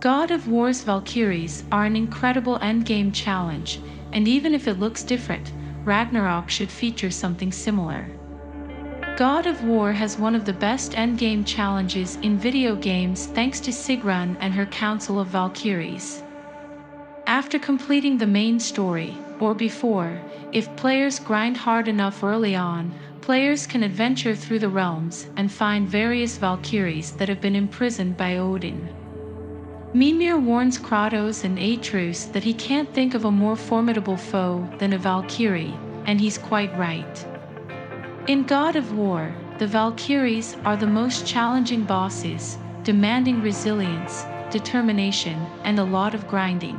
God of War's Valkyries are an incredible endgame challenge, and even if it looks different, Ragnarok should feature something similar. God of War has one of the best endgame challenges in video games thanks to Sigrun and her Council of Valkyries. After completing the main story, or before, if players grind hard enough early on, players can adventure through the realms and find various Valkyries that have been imprisoned by Odin. Mimir warns Kratos and Atreus that he can't think of a more formidable foe than a Valkyrie, and he's quite right. In God of War, the Valkyries are the most challenging bosses, demanding resilience, determination, and a lot of grinding.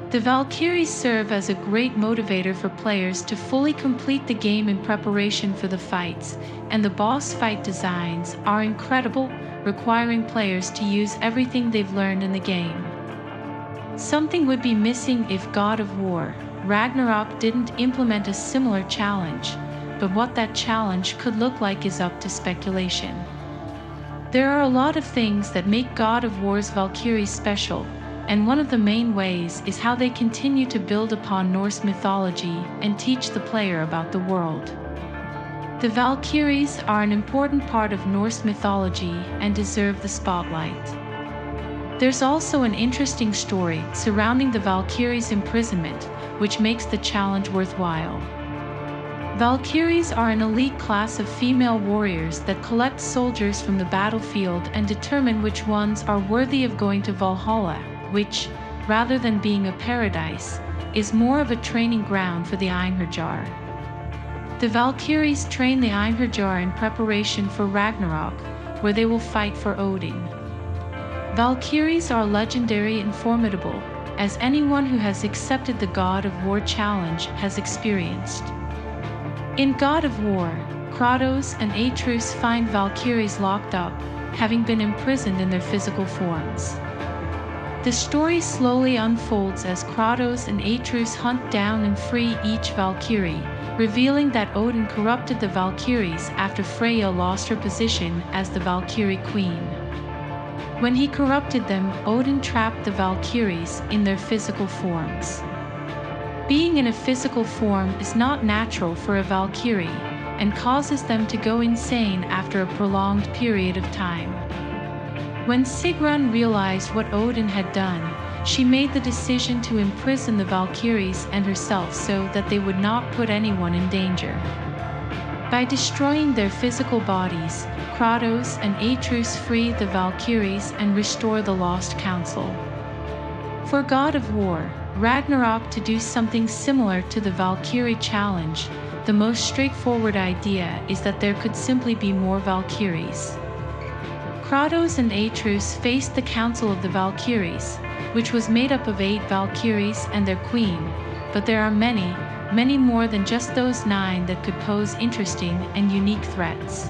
The Valkyries serve as a great motivator for players to fully complete the game in preparation for the fights, and the boss fight designs are incredible, requiring players to use everything they've learned in the game. Something would be missing if God of War, Ragnarok didn't implement a similar challenge, but what that challenge could look like is up to speculation. There are a lot of things that make God of War's Valkyries special, and one of the main ways is how they continue to build upon Norse mythology and teach the player about the world. The Valkyries are an important part of Norse mythology and deserve the spotlight. There's also an interesting story surrounding the Valkyries' imprisonment, which makes the challenge worthwhile. Valkyries are an elite class of female warriors that collect soldiers from the battlefield and determine which ones are worthy of going to Valhalla, which, rather than being a paradise, is more of a training ground for the Einherjar. The Valkyries train the Einherjar in preparation for Ragnarok, where they will fight for Odin. Valkyries are legendary and formidable, as anyone who has accepted the God of War challenge has experienced. In God of War, Kratos and Atreus find Valkyries locked up, having been imprisoned in their physical forms. The story slowly unfolds as Kratos and Atreus hunt down and free each Valkyrie, revealing that Odin corrupted the Valkyries after Freya lost her position as the Valkyrie Queen. When he corrupted them, Odin trapped the Valkyries in their physical forms. Being in a physical form is not natural for a Valkyrie, and causes them to go insane after a prolonged period of time. When Sigrun realized what Odin had done, she made the decision to imprison the Valkyries and herself so that they would not put anyone in danger. By destroying their physical bodies, Kratos and Atreus free the Valkyries and restore the lost council. For God of War, Ragnarok to do something similar to the Valkyrie challenge, the most straightforward idea is that there could simply be more Valkyries. Kratos and Atreus faced the Council of the Valkyries, which was made up of 8 Valkyries and their queen, but there are many, many more than just those 9 that could pose interesting and unique threats.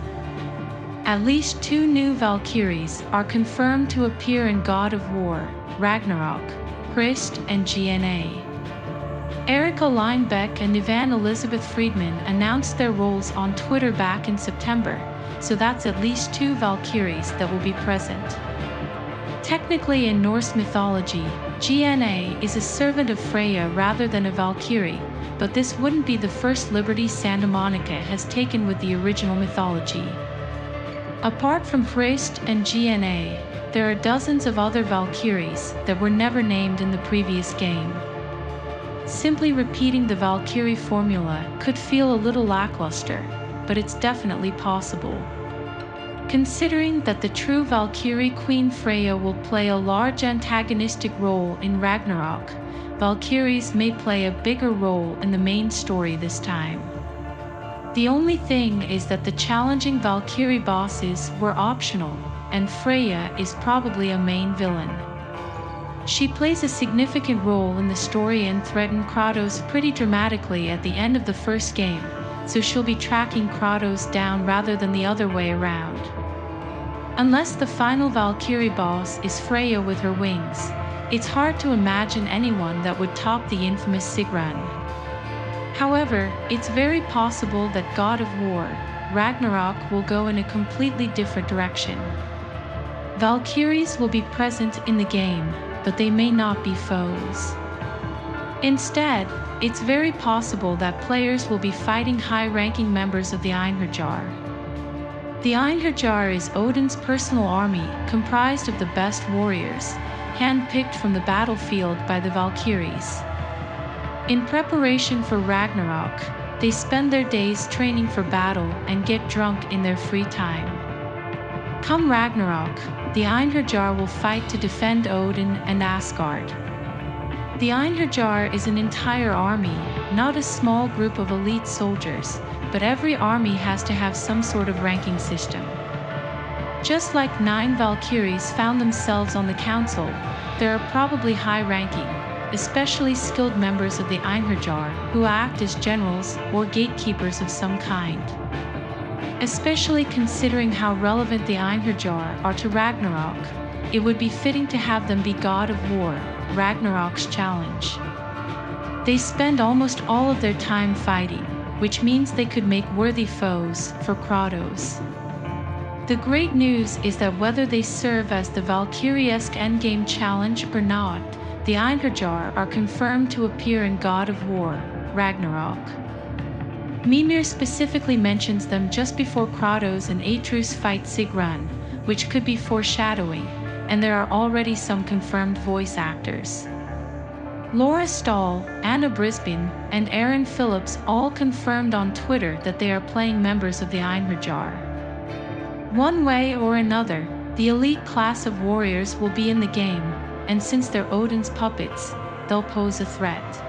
At least 2 new Valkyries are confirmed to appear in God of War, Ragnarok, Christ and GNA. Erika Linebeck and Yvonne Elizabeth Friedman announced their roles on Twitter back in September, so that's at least 2 Valkyries that will be present. Technically in Norse mythology, GNA is a servant of Freya rather than a Valkyrie, but this wouldn't be the first liberty Santa Monica has taken with the original mythology. Apart from Christ and GNA, there are dozens of other Valkyries that were never named in the previous game. Simply repeating the Valkyrie formula could feel a little lackluster, but it's definitely possible. Considering that the true Valkyrie Queen Freya will play a large antagonistic role in Ragnarok, Valkyries may play a bigger role in the main story this time. The only thing is that the challenging Valkyrie bosses were optional, and Freya is probably a main villain. She plays a significant role in the story and threatened Kratos pretty dramatically at the end of the first game, so she'll be tracking Kratos down rather than the other way around. Unless the final Valkyrie boss is Freya with her wings, it's hard to imagine anyone that would top the infamous Sigrun. However, it's very possible that God of War, Ragnarok will go in a completely different direction. Valkyries will be present in the game, but they may not be foes. Instead, it's very possible that players will be fighting high-ranking members of the Einherjar. The Einherjar is Odin's personal army, comprised of the best warriors, hand-picked from the battlefield by the Valkyries. In preparation for Ragnarok, they spend their days training for battle and get drunk in their free time. Come Ragnarok, the Einherjar will fight to defend Odin and Asgard. The Einherjar is an entire army, not a small group of elite soldiers, but every army has to have some sort of ranking system. Just like 9 Valkyries found themselves on the council, there are probably high-ranking, especially skilled members of the Einherjar who act as generals or gatekeepers of some kind. Especially considering how relevant the Einherjar are to Ragnarok, it would be fitting to have them be God of War, Ragnarok's challenge. They spend almost all of their time fighting, which means they could make worthy foes for Kratos. The great news is that whether they serve as the Valkyrie-esque endgame challenge or not, the Einherjar are confirmed to appear in God of War, Ragnarok. Mimir specifically mentions them just before Kratos and Atreus fight Sigrun, which could be foreshadowing, and there are already some confirmed voice actors. Laura Stahl, Anna Brisbane, and Aaron Phillips all confirmed on Twitter that they are playing members of the Einherjar. One way or another, the elite class of warriors will be in the game, and since they're Odin's puppets, they'll pose a threat.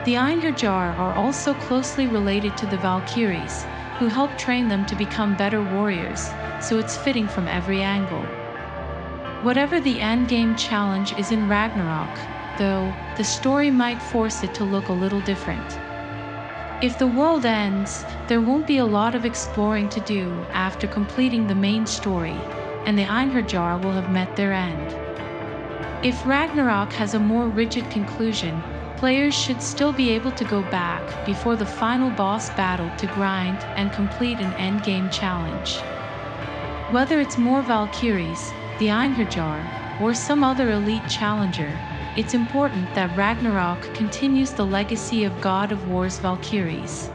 The Einherjar are also closely related to the Valkyries, who help train them to become better warriors, so it's fitting from every angle. Whatever the endgame challenge is in Ragnarok, though, the story might force it to look a little different. If the world ends, there won't be a lot of exploring to do after completing the main story, and the Einherjar will have met their end. If Ragnarok has a more rigid conclusion, players should still be able to go back before the final boss battle to grind and complete an endgame challenge. Whether it's more Valkyries, the Einherjar, or some other elite challenger, it's important that Ragnarok continues the legacy of God of War's Valkyries.